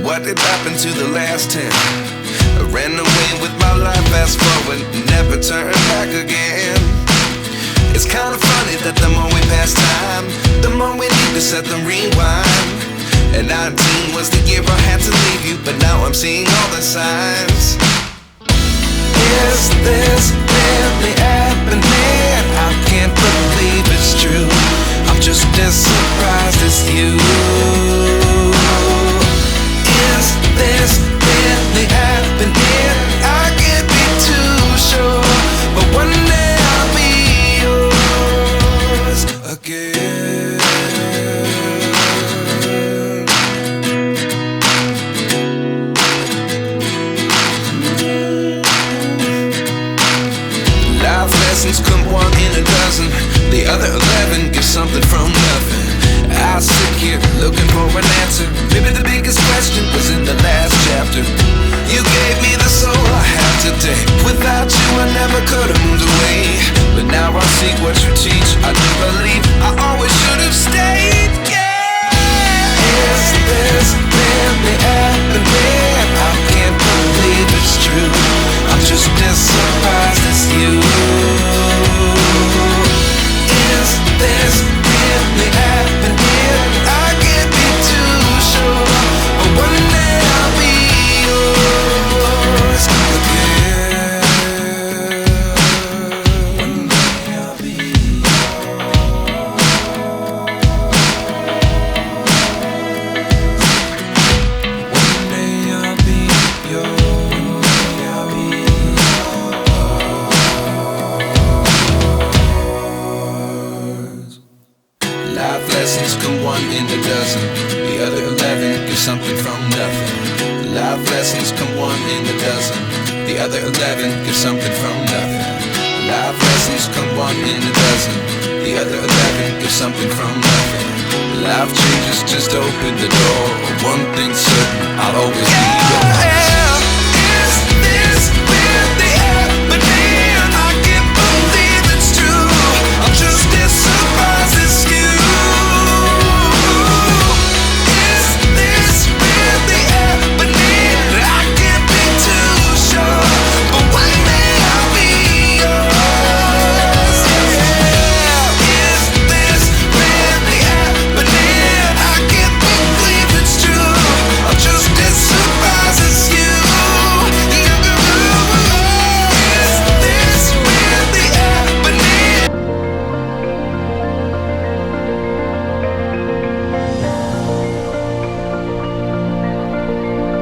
what did happen to the last 10? I ran away with my life, fast forward, never turn back again. It's kind of funny that the more we pass time, the more we need to set them rewind. And 19 was the year I had to leave you, but now I'm seeing all the signs. Is this really happening? I can't believe it's true. I'm just as surprised as you. Is this really happening? I can't be too sure, but one day I'll be yours again. Life lessons come one in a dozen. The other 11 get something from nothing. I sit here looking for an answer. Maybe the biggest question was in the last chapter. You gave me the soul I have today. Without you I never could have moved away. But now I see what you teach. I do believe I always should have stayed. Yeah. Is this really happening? I can't believe it's true. I'm just as surprised as you. Is this really happening? I can't be too sure, but one day I'll be yours again. One day I'll be yours. One day I'll be yours. One day I'll be yours. Life lessons come one in a dozen. The other 11 give something from nothing. Life lessons come one in a dozen. The other 11 give something from nothing. Life lessons come one in a dozen. The other 11 give something from nothing. Life changes just open the door. One thing's certain, I'll always be